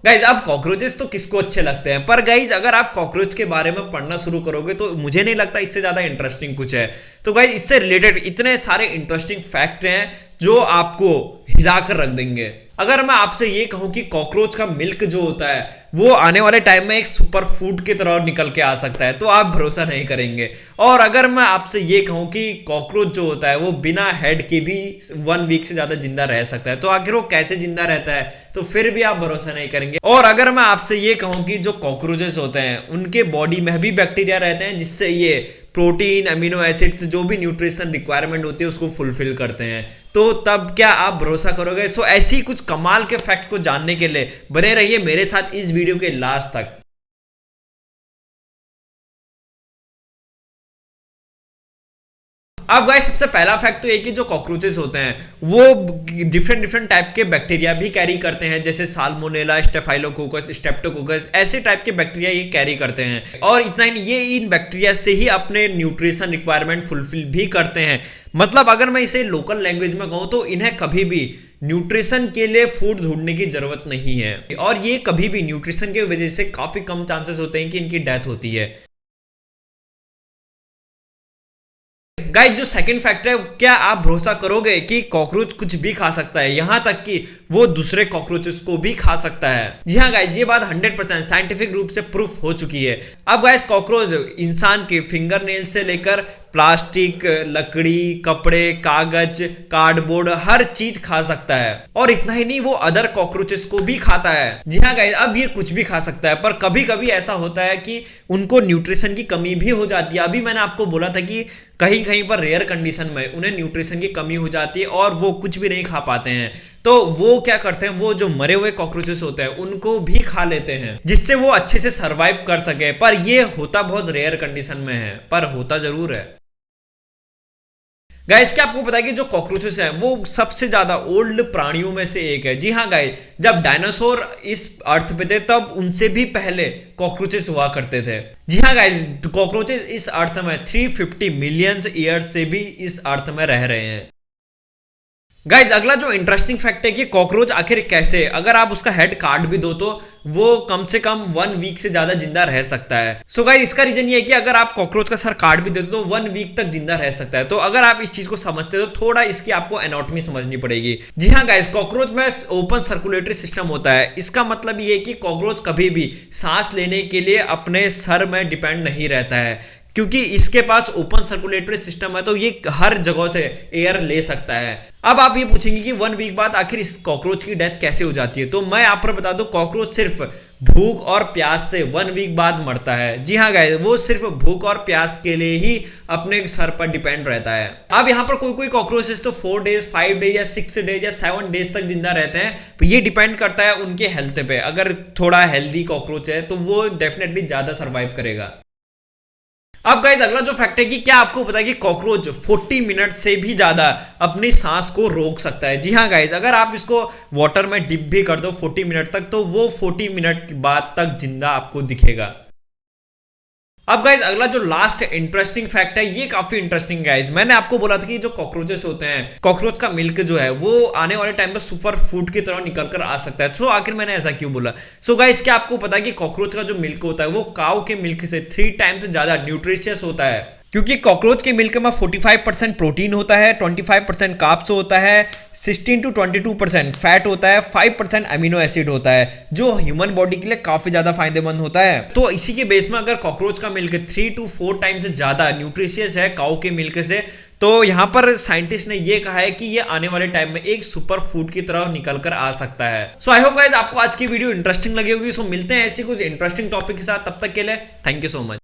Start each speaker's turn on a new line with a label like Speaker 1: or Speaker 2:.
Speaker 1: Guys अब cockroaches तो किसको अच्छे लगते हैं, पर गाइज अगर आप कॉकरोच के बारे में पढ़ना शुरू करोगे तो मुझे नहीं लगता इससे ज्यादा इंटरेस्टिंग कुछ है। तो गाइज इससे रिलेटेड इतने सारे इंटरेस्टिंग फैक्ट हैं जो आपको हिलाकर रख देंगे। अगर मैं आपसे ये कहूं कि कॉकरोच का मिल्क जो होता है वो आने वाले टाइम में एक सुपर फूड की तरह निकल के आ सकता है, तो आप भरोसा नहीं करेंगे। और अगर मैं आपसे ये कहूं कि कॉकरोच जो होता है वो बिना हेड के भी 1 वीक से ज्यादा जिंदा रह सकता है, तो आखिर वो कैसे जिंदा रहता है, तो फिर भी आप भरोसा नहीं करेंगे। और अगर मैं आपसे ये कहूं कि जो कॉकरोचेस होते हैं उनके बॉडी में भी बैक्टीरिया रहते हैं जिससे ये प्रोटीन, अमीनो एसिड्स, जो भी न्यूट्रिशन रिक्वायरमेंट होती है उसको फुलफिल करते हैं, तो तब क्या आप भरोसा करोगे? सो ऐसी कुछ कमाल के फैक्ट को जानने के लिए बने रहिए मेरे साथ इस वीडियो के लास्ट तक। अब गाइस सबसे पहला फैक्ट तो ये कि जो कॉकरोचेस होते हैं वो डिफरेंट डिफरेंट टाइप के बैक्टीरिया भी कैरी करते हैं, जैसे साल्मोनेला, स्टेफाइलोकोकस, स्ट्रेप्टोकोकस, ऐसे टाइप के बैक्टीरिया ये कैरी करते हैं। और इतना ही नहीं, ये इन बैक्टीरिया से ही अपने न्यूट्रिशन रिक्वायरमेंट फुलफिल भी करते हैं। मतलब अगर मैं इसे लोकल लैंग्वेज में कहूँ तो इन्हें कभी भी न्यूट्रिशन के लिए फूड ढूंढने की जरूरत नहीं है, और ये कभी भी न्यूट्रिशन की वजह से काफी कम चांसेस होते हैं कि इनकी डेथ होती है। गाइस जो सेकंड फैक्टर है, क्या आप भरोसा करोगे कि कॉकरोच कुछ भी खा सकता है, यहां तक कि वो दूसरे कॉकरोचेस को भी खा सकता है। जी हाँ गाइस, ये बात 100% साइंटिफिक रूप से प्रूफ हो चुकी है। अब गाइस कॉकरोच इंसान के फिंगर नेल से लेकर प्लास्टिक, लकड़ी, कपड़े, कागज, कार्डबोर्ड, हर चीज खा सकता है। और इतना ही नहीं, वो अदर कॉकरोचेस को भी खाता है। जी हाँ गाइस, अब ये कुछ भी खा सकता है, पर कभी कभी ऐसा होता है कि उनको न्यूट्रिशन की कमी भी हो जाती है। अभी मैंने आपको बोला था कि कहीं कहीं पर रेयर कंडीशन में उन्हें न्यूट्रिशन की कमी हो जाती है और वो कुछ भी नहीं खा पाते हैं, तो वो क्या करते हैं, वो जो मरे हुए कॉकरोचेस होते हैं उनको भी खा लेते हैं जिससे वो अच्छे से सरवाइव कर सके। पर ये होता बहुत रेयर कंडीशन में है, पर होता जरूर है। गाइस क्या आपको पता है कि जो कॉकरोचेस हैं वो सबसे ज्यादा ओल्ड प्राणियों में से एक है? जी हाँ गाइस, जब डायनासोर इस अर्थ पे थे तब उनसे भी पहले कॉकरोचेस हुआ करते थे। जी हाँ गाइस, कॉकरोचेस इस अर्थ में 350 मिलियन ईयर्स से भी इस अर्थ में रह रहे हैं। गाइज अगला जो इंटरेस्टिंग फैक्ट है कि कॉकरोच आखिर कैसे, अगर आप उसका हेड काट भी दो तो वो कम से कम 1 वीक से ज्यादा जिंदा रह सकता है। सो गाइज इसका रीजन ये है कि अगर आप कॉकरोच का सर काट भी देते तो 1 वीक तक जिंदा रह सकता है। तो अगर आप इस चीज को समझते हो तो थोड़ा इसकी आपको एनाटॉमी समझनी पड़ेगी। जी हाँ गाइज, कॉकरोच में ओपन सर्कुलेटरी सिस्टम होता है। इसका मतलब ये है कि कॉकरोच कभी भी सांस लेने के लिए अपने सर में डिपेंड नहीं रहता है, क्योंकि इसके पास ओपन सर्कुलेटरी सिस्टम है, तो ये हर जगह से एयर ले सकता है। अब आप ये पूछेंगे कि 1 वीक बाद आखिर इस कॉकरोच की डेथ कैसे हो जाती है, तो मैं आप पर बता दूं, कॉकरोच सिर्फ भूख और प्यास से 1 वीक बाद मरता है। जी हाँ गाइस, वो सिर्फ भूख और प्यास के लिए ही अपने सर पर डिपेंड रहता है। अब यहाँ पर कोई कोई कॉकरोचेस तो 4 डेज, 5 डेज या 6 डेज या 7 डेज तक जिंदा रहते हैं। तो ये डिपेंड करता है उनके हेल्थ पे। अगर थोड़ा हेल्दी कॉकरोच है तो वो डेफिनेटली ज्यादा सर्वाइव करेगा। अब गाइस अगला जो फैक्ट है कि क्या आपको पता है कि कॉकरोच 40 मिनट से भी ज्यादा अपनी सांस को रोक सकता है? जी हाँ गाइस, अगर आप इसको वाटर में डिप भी कर दो 40 मिनट तक तो वो 40 मिनट बाद तक जिंदा आपको दिखेगा। अब गाइज अगला जो लास्ट इंटरेस्टिंग फैक्ट है, ये काफी इंटरेस्टिंग गाइज। मैंने आपको बोला था कि जो कॉकरोचेस होते हैं, कॉकरोच का मिल्क जो है वो आने वाले टाइम पर सुपर फूड की तरह निकल कर आ सकता है। सो आखिर मैंने ऐसा क्यों बोला? सो गाइज क्या आपको पता है कि कॉकरोच का जो मिल्क होता है वो काऊ के मिल्क से 3 टाइम्स ज्यादा न्यूट्रिशियस होता है, क्योंकि कॉकरोच के मिल्क में 45% प्रोटीन होता है, 25% कार्ब्स होता है, 16 to 22% फैट होता है, 5% अमीनो एसिड होता है, जो ह्यूमन बॉडी के लिए काफी ज्यादा फायदेमंद होता है। तो इसी के बेस में अगर कॉकरोच का मिल्क 3 to 4 टाइम्स ज्यादा न्यूट्रिशियस है काऊ के मिल्क से, तो यहाँ पर साइंटिस्ट ने ये कहा है कि ये आने वाले टाइम में एक सुपर फूड की तरह निकल कर आ सकता है। सो आई होप गाइस आपको आज की वीडियो इंटरेस्टिंग लगी होगी। सो मिलते हैं ऐसी कुछ इंटरेस्टिंग टॉपिक के साथ, तब तक के लिए थैंक यू सो मच।